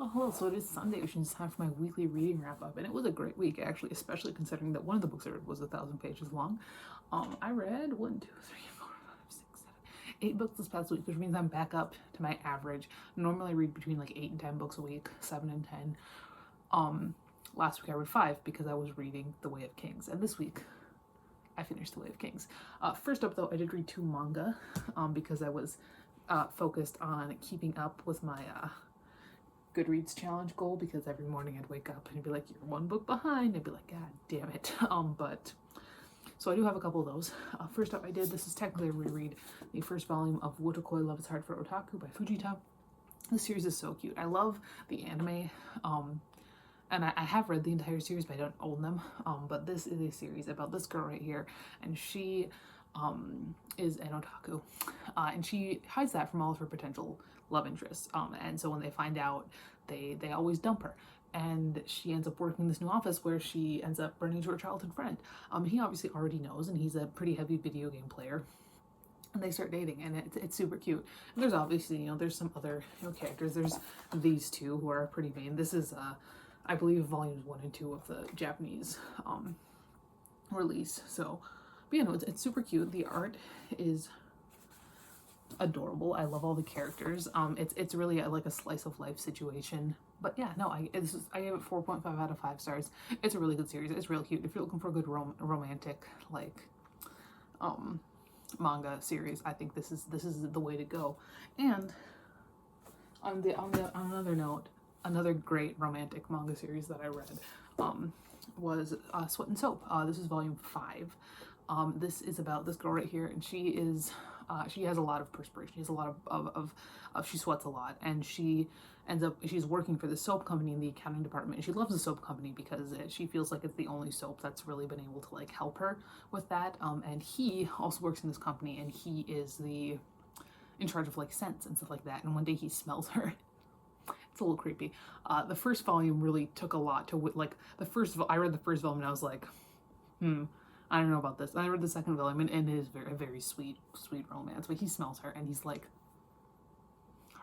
Oh, hello. So it is Sunday, which means it's time for my weekly reading wrap up. And it was a great week, actually, especially considering that one of the books I read was 1,000 pages long. I read 1, 2, 3, 4, 5, 6, 7, 8 books this past week, which means I'm back up to my average. Normally I read between like 8 and 10 books a week, 7 and 10. Last week I read 5 because I was reading The Way of Kings. And this week I finished The Way of Kings. First up, though, I did read 2 manga because I was focused on keeping up with my Goodreads challenge goal, because every morning I'd wake up and it'd be like, you're 1 book behind. I'd be like, God damn it. So I do have a couple of those. First up, this is technically a reread, the first volume of Wotakoi, Love is Hard for Otaku by Fujita. This series is so cute. I love the anime, and I have read the entire series, but I don't own them. But this is a series about this girl right here, and she is an otaku, and she hides that from all of her potential love interests. And so when they find out, they always dump her. And she ends up working in this new office where she ends up running into her childhood friend. He obviously already knows, and he's a pretty heavy video game player. And they start dating, and it's super cute. And there's obviously, there's some other characters. There's these two who are pretty main. This is, I believe, volumes 1 and 2 of the Japanese release. So, but it's super cute. The art is adorable. I love all the characters. It's really like a slice of life situation. But yeah, no, I gave it 4.5 out of 5 stars. It's a really good series. It's real cute. If you're looking for a good romantic manga series, I think this is the way to go. And on another note, another great romantic manga series that I read was Sweat and Soap. This is volume 5. This is about this girl right here, and she has a lot of perspiration. She has a lot of she sweats a lot, and she's working for the soap company in the accounting department. And she loves the soap company because she feels like it's the only soap that's really been able to like help her with that. And he also works in this company, and he is in charge of like scents and stuff like that. And one day he smells her. It's a little creepy. The first volume really took a lot to I read the first volume and I was like, I don't know about this. And I read the second volume, and it is a very sweet romance. But he smells her, and he's like,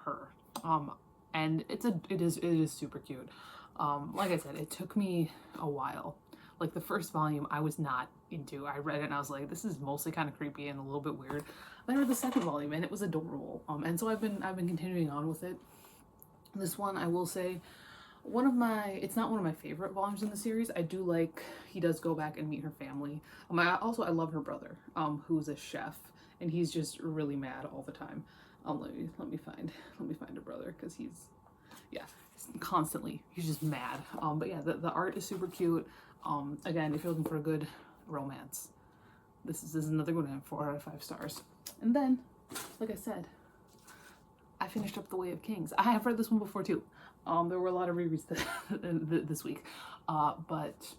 her. And it is super cute. Like I said, it took me a while. Like the first volume, I was not into. I read it and I was like, this is mostly kind of creepy and a little bit weird. Then I read the second volume, and it was adorable. And so I've been continuing on with it. This one, I will say, it's not one of my favorite volumes in the series. I do like, he does go back and meet her family. I love her brother, who's a chef, and he's just really mad all the time. Let me find a brother, because he's just mad. But yeah, the art is super cute. Again, if you're looking for a good romance, this is another good one. 4 out of 5 stars. And then, like I said, I finished up The Way of Kings. I have read this one before too. There were a lot of rereads this week, but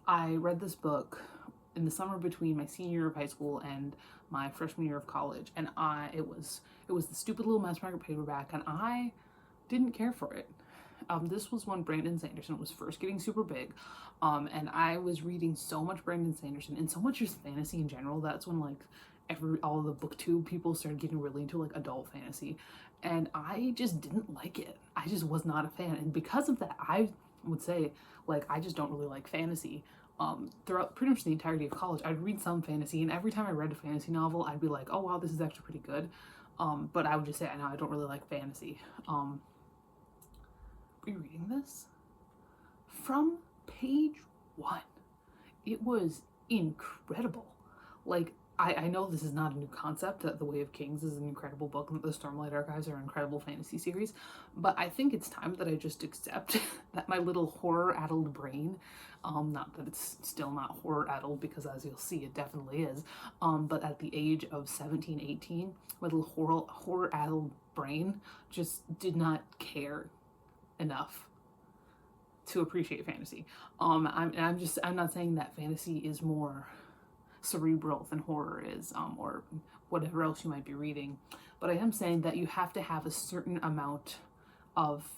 I read this book in the summer between my senior year of high school and my freshman year of college, and it was the stupid little Mass Market paperback, and I didn't care for it. This was when Brandon Sanderson was first getting super big, and I was reading so much Brandon Sanderson and so much just fantasy in general. That's when like all the booktube people started getting really into like adult fantasy, and I just didn't like it. I just was not a fan, and because of that, I would say like I just don't really like fantasy. Throughout pretty much the entirety of college, I'd read some fantasy, and every time I read a fantasy novel, I'd be like, oh wow, this is actually pretty good. But I would just say, I know I don't really like fantasy. Rereading this from page 1, it was incredible. Like, I know this is not a new concept, that The Way of Kings is an incredible book, and the Stormlight Archives are an incredible fantasy series, but I think it's time that I just accept that my little horror-addled brain, not that it's still not horror-addled, because as you'll see, it definitely is, but at the age of 17, 18, my little horror-addled brain just did not care enough to appreciate fantasy. I'm not saying that fantasy is more cerebral than horror is, or whatever else you might be reading, but I am saying that you have to have a certain amount of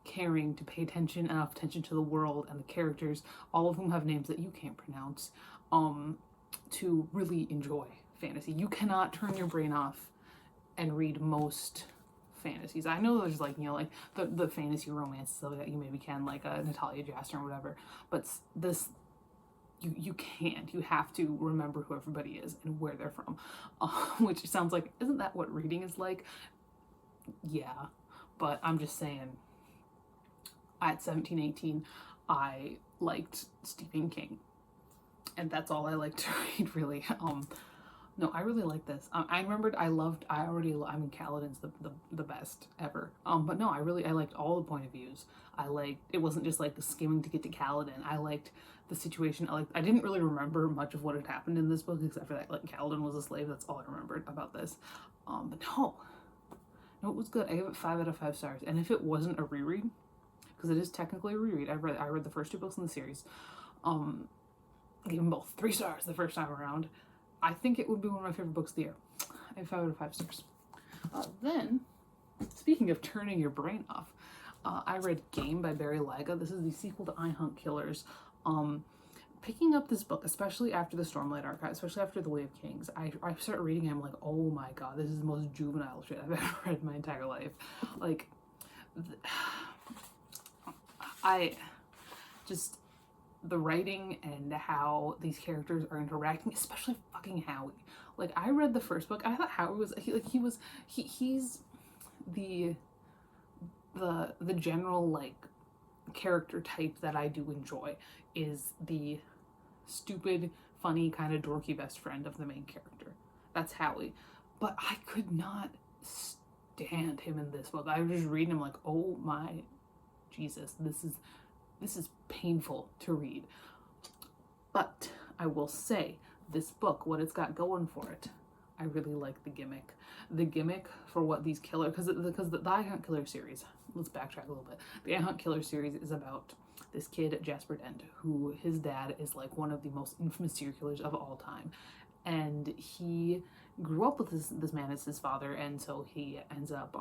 caring to pay enough attention to the world and the characters, all of whom have names that you can't pronounce, to really enjoy fantasy. You cannot turn your brain off and read most fantasies. I know there's like, you know, like the fantasy romance stuff that you maybe can, like Natalia Jasper or whatever, but this, you can't. You have to remember who everybody is and where they're from, which sounds like, isn't that what reading is like? Yeah, but I'm just saying, at 17, 18, I liked Stephen King, and that's all I like to read, really. No, I really like this. I remembered I mean, Kaladin's the best ever. But no, I liked all the point of views. It wasn't just like skimming to get to Kaladin. I liked the situation. I didn't really remember much of what had happened in this book, except for that, like, Kaladin was a slave. That's all I remembered about this. But no, it was good. I gave it 5 out of 5 stars. And if it wasn't a reread, because it is technically a reread, I read the first 2 books in the series. I gave them both 3 stars the first time around. I think it would be one of my favorite books of the year. I have 5 out of 5 stars. Then, speaking of turning your brain off, I read Game by Barry Lyga. This is the sequel to I Hunt Killers. Picking up this book, especially after the Stormlight Archive, especially after The Way of Kings, I started reading it, I'm like, oh my god, this is the most juvenile shit I've ever read in my entire life. Like, the writing and how these characters are interacting, especially fucking Howie. Like, I read the first book, I thought Howie was, he's the general, like, character type that I do enjoy, is the stupid, funny, kind of dorky best friend of the main character. That's Howie. But I could not stand him in this book. I was just reading him like, oh my Jesus, this is painful to read. But I will say, this book, what it's got going for it, I really like the gimmick. The gimmick for what these killers, because the I Hunt Killer series, let's backtrack a little bit. The I Hunt Killer series is about this kid, Jasper Dent, who his dad is like one of the most infamous serial killers of all time. And he grew up with this man as his father, and so he ends up,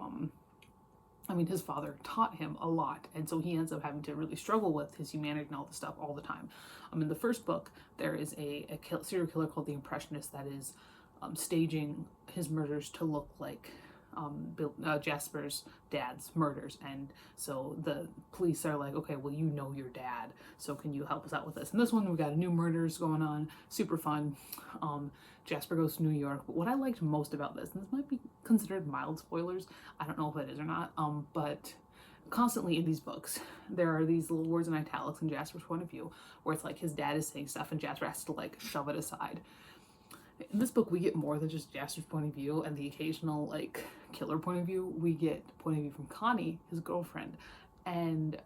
his father taught him a lot, and so he ends up having to really struggle with his humanity and all this stuff all the time. In the first book, there is a serial killer called the Impressionist that is staging his murders to look like Jasper's dad's murders, and so the police are like, okay, well, you know your dad, so can you help us out with this? And this one, we got a new murders going on, super fun. Jasper goes to New York, but what I liked most about this, and this might be considered mild spoilers, I don't know if it is or not, but constantly in these books, there are these little words in italics in Jasper's point of view, where it's like his dad is saying stuff and Jasper has to like shove it aside. In this book, we get more than just Jasper's point of view and the occasional, like, killer point of view. We get point of view from Connie, his girlfriend. And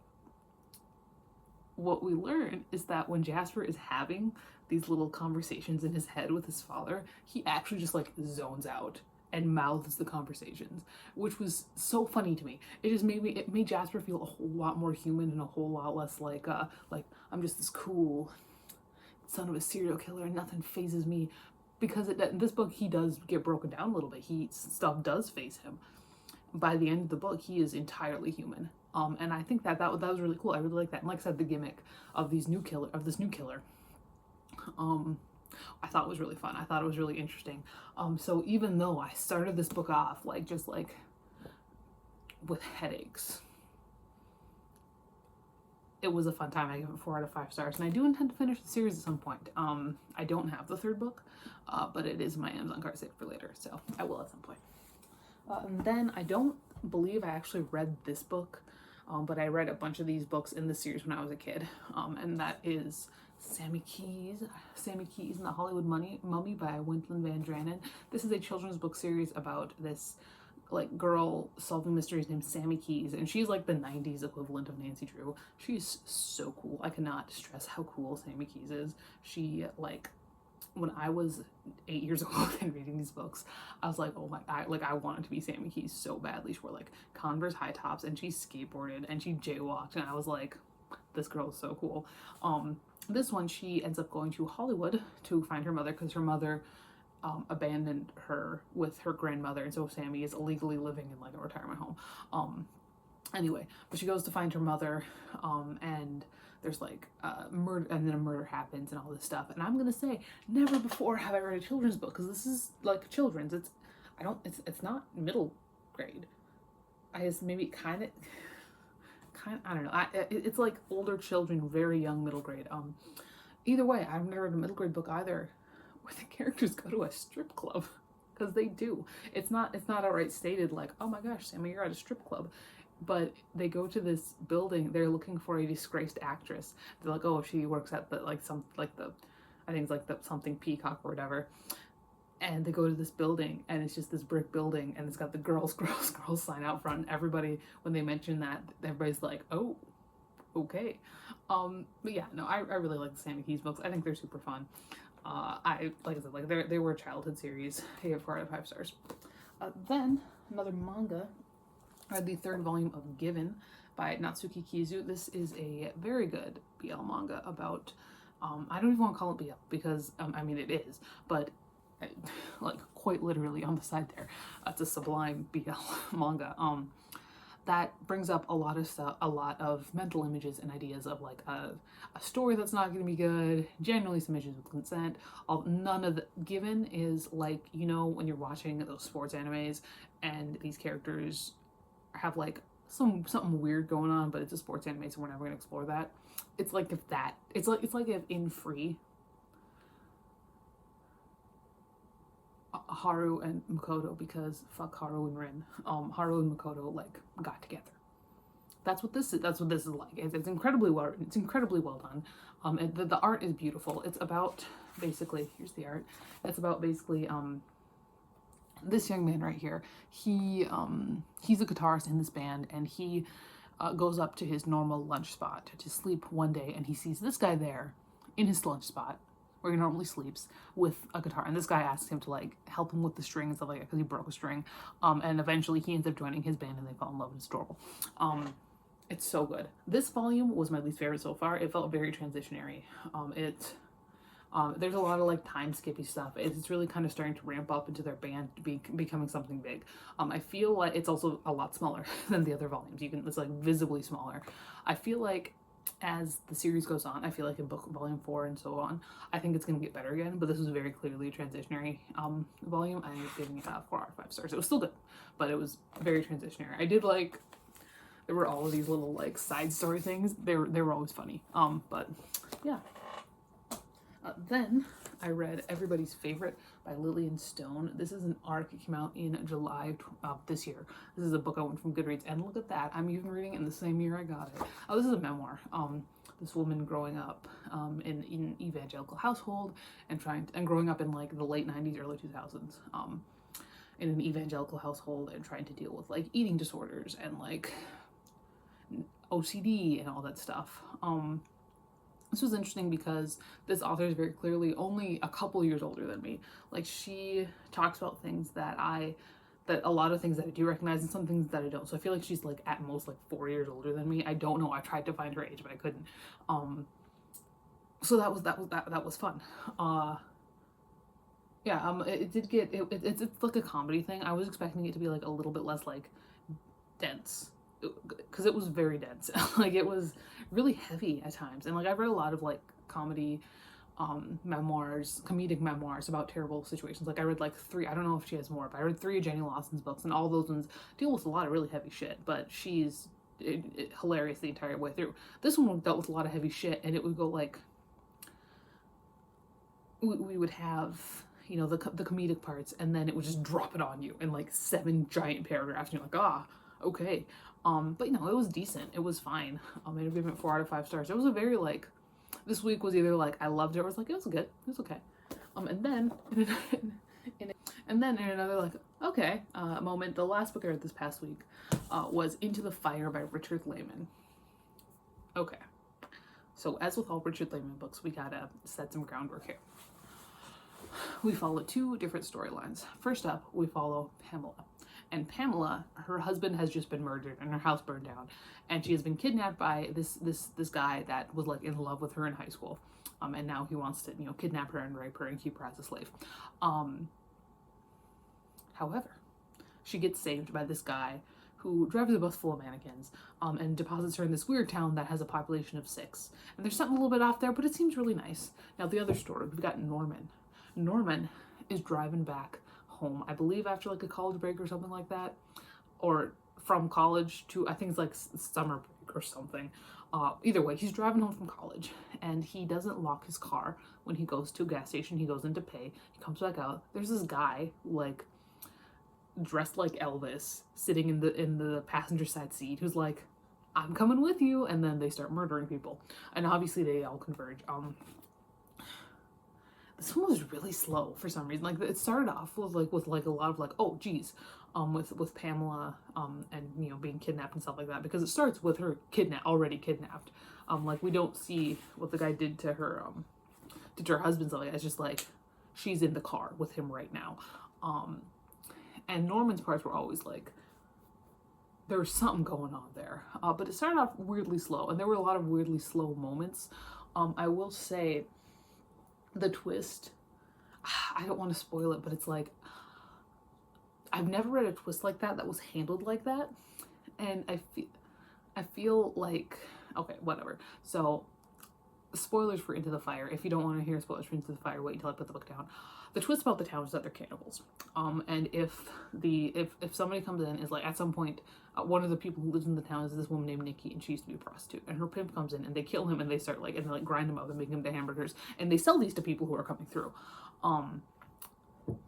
what we learn is that when Jasper is having these little conversations in his head with his father, he actually just, like, zones out and mouths the conversations, which was so funny to me. It made Jasper feel a whole lot more human and a whole lot less like I'm just this cool son of a serial killer and nothing phases me. Because in this book, he does get broken down a little bit. Stuff does phase him. By the end of the book, he is entirely human. And I think that was really cool. I really like that. And like I said, the gimmick of this new killer, I thought was really fun. I thought it was really interesting. So even though I started this book off just with headaches, it was a fun time. I give it 4 out of 5 stars, and I do intend to finish the series at some point. I don't have the 3rd book, but it is my Amazon cart saved for later, so I will at some point. And then I don't believe I actually read this book, but I read a bunch of these books in the series when I was a kid, and that is Sammy Keys and the Hollywood Mummy by Wendelin Van Draanen. This is a children's book series about this girl solving mysteries named Sammy Keys, and she's like the 90s equivalent of Nancy Drew. She's so cool. I cannot stress how cool Sammy Keys is. She, when I was 8 years old and reading these books, I was like, oh my, I wanted to be Sammy Keys so badly. She wore Converse high tops, and she skateboarded and she jaywalked, and I was like, this girl is so cool. This one, she ends up going to Hollywood to find her mother, because her mother abandoned her with her grandmother, and so Sammy is illegally living in a retirement home. Anyway, but she goes to find her mother, and there's murder, and then a murder happens and all this stuff. And I'm gonna say, never before have I read a children's book, because this is children's. It's not middle grade. I guess maybe I don't know. It's like older children, very young, middle grade. Either way, I've never read a middle grade book either where the characters go to a strip club, because they do. It's not outright stated like, oh my gosh, Sammy, you're at a strip club. But they go to this building. They're looking for a disgraced actress. They're like, oh, she works at the I think it's like the something Peacock or whatever. And they go to this building, and it's just this brick building, and it's got the girls sign out front. And everybody, when they mention that, everybody's like, oh, okay. But yeah, no, I really like the Sammy Keys books. I think they're super fun. Like I said, like they were a childhood series. I gave 4 out of 5 stars. Then another manga. I read the 3rd volume of Given by Natsuki Kizu. This is a very good BL manga about, I don't even want to call it BL because, I mean it is, but like quite literally on the side there, it's a sublime BL manga. That brings up a lot of stuff, a lot of mental images and ideas of like a story that's not going to be good, generally some issues with consent. None of the Given is like, you know, when you're watching those sports animes and these characters have like something weird going on, but it's a sports anime, so we're never going to explore that. It's like it's like if in Free, Haru and Makoto, because fuck Haru and Rin, Haru and Makoto like got together. That's what this is. That's what this is like. It's incredibly well written. It's incredibly well done. And the art is beautiful. It's about basically, here's the art. It's about basically this young man right here. He's a guitarist in this band, and he goes up to his normal lunch spot to sleep one day, and he sees this guy there in his lunch spot where he normally sleeps with a guitar, and this guy asks him to like help him with the string and stuff like that because he broke a string, and eventually he ends up joining his band and they fall in love, and it's adorable. It's so good. This volume was my least favorite so far. It felt very transitionary. There's a lot of like time skippy stuff. It's really kind of starting to ramp up into their band becoming something big. I feel like it's also a lot smaller than the other volumes. It's like visibly smaller. I feel like as the series goes on, I feel like in book volume 4 and so on, I think it's going to get better again, but this was very clearly a transitionary volume. I ended up giving it 4 out of 5 stars. It was still good, but it was very transitionary. I did like, there were all of these little like side story things. They were always funny. But yeah. Then I read Everybody's Favorite by Lilian Stone. This is an arc. It came out in July this year. This is a book I went from Goodreads, and look at that. I'm even reading it in the same year I got it. Oh, this is a memoir. This woman growing up in an evangelical household and growing up in like the late 90s, early 2000s. In an evangelical household and trying to deal with like eating disorders and like OCD and all that stuff. This was interesting because this author is very clearly only a couple years older than me. Like, she talks about things that a lot of things that I do recognize and some things that I don't. So I feel like she's like at most like 4 years older than me. I don't know. I tried to find her age, but I couldn't. So that was fun. Yeah. It did get it's like a comedy thing. I was expecting it to be like a little bit less like dense, because it was very dense. Like, it was really heavy at times, and like I've read a lot of like comedy comedic memoirs about terrible situations. Like I read like 3, I don't know if she has more, but I read 3 of Jenny Lawson's books, and all those ones deal with a lot of really heavy shit, but she's hilarious the entire way through. This one dealt with a lot of heavy shit, and it would go like, we would have, you know, the comedic parts, and then it would just drop it on you in like 7 giant paragraphs, and you're like, okay. But you know, it was decent. It was fine. I ended up giving it 4 out of 5 stars. It was a very like, this week was either like I loved it or it was like it was good. It was okay. And then in another like okay moment, the last book I read this past week was Into the Fire by Richard Laymon. Okay. So as with all Richard Laymon books, we gotta set some groundwork here. We follow 2 different storylines. First up, we follow Pamela. And Pamela, her husband has just been murdered and her house burned down, and she has been kidnapped by this guy that was like in love with her in high school, and now he wants to, you know, kidnap her and rape her and keep her as a slave. However, she gets saved by this guy who drives a bus full of mannequins, and deposits her in this weird town that has a population of 6. And there's something a little bit off there, but it seems really nice. Now the other story, we've got Norman. Norman is driving back home, I believe after like a college break or something like that, or from college to, I think it's like summer break or something. Either way, he's driving home from college and he doesn't lock his car when he goes to a gas station. He goes in to pay. He comes back out. There's this guy like dressed like Elvis sitting in the passenger side seat who's like, I'm coming with you, and then they start murdering people. And obviously they all converge. This one was really slow for some reason. Like, it started off with a lot of like, oh geez, with Pamela and, you know, being kidnapped and stuff like that, because it starts with her already kidnapped. Like, we don't see what the guy did to her husband, stuff like that. It's just like she's in the car with him right now. And Norman's parts were always like, there was something going on there. But it started off weirdly slow, and there were a lot of weirdly slow moments. I will say the twist, I don't want to spoil it, but it's like, I've never read a twist like that was handled like that. And I feel like, okay, whatever. So, spoilers for Into the Fire. If you don't want to hear spoilers for Into the Fire, wait until I put the book down. The twist about the town is that they're cannibals. And if somebody comes in, is like, at some point, one of the people who lives in the town is this woman named Nikki, and she used to be a prostitute. And her pimp comes in, and they kill him, and they start like, and they like grind him up and make him into hamburgers, and they sell these to people who are coming through.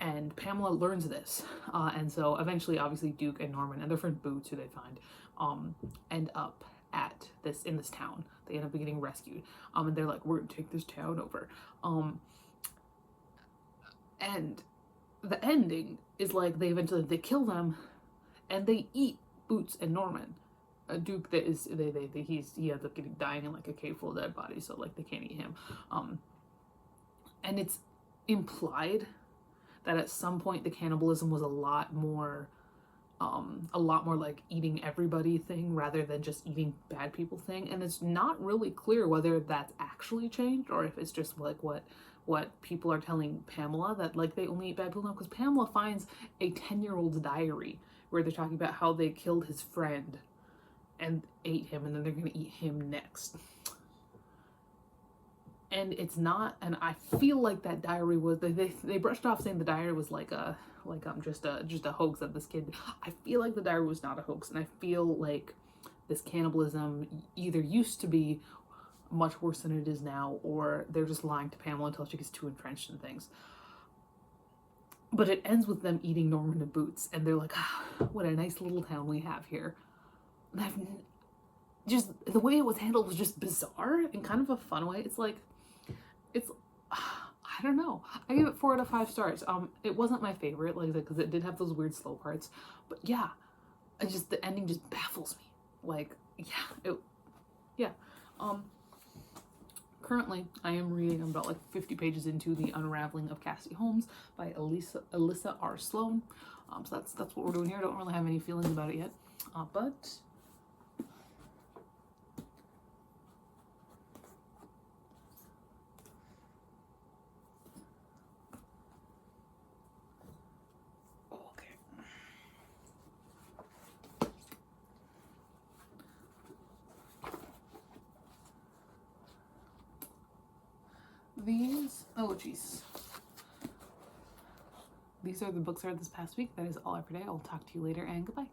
And Pamela learns this, and so eventually, obviously, Duke and Norman and their friend Boots, who they find, end up in this town. They end up getting rescued, and they're like, we're gonna take this town over. And the ending is like they kill them, and they eat Boots and Norman. Duke, that is he ends up dying in like a cave full of dead bodies, so like they can't eat him. And it's implied that at some point the cannibalism was a lot more like eating everybody thing rather than just eating bad people thing. And it's not really clear whether that's actually changed or if it's just like what people are telling Pamela, that like they only eat bad people now, because Pamela finds a 10-year-old's diary where they're talking about how they killed his friend and ate him, and then they're gonna eat him next. And it's not, and I feel like that diary was, they brushed off saying the diary was just a hoax that this kid. I feel like the diary was not a hoax, and I feel like this cannibalism either used to be much worse than it is now, or they're just lying to Pamela until she gets too entrenched in things. But it ends with them eating Norman and Boots, and they're like, what a nice little town we have here. And just the way it was handled was just bizarre in kind of a fun way. I don't know. I gave it 4 out of 5 stars. It wasn't my favorite, like I said, because it did have those weird slow parts. But yeah, the ending just baffles me. Like, yeah, currently, I am reading, I'm about like 50 pages into The Unraveling of Cassie Holmes by Alyssa R. Sloan. So that's what we're doing here. I don't really have any feelings about it yet, but these are the books I read this past week. That is all for today. I will talk to you later, and goodbye.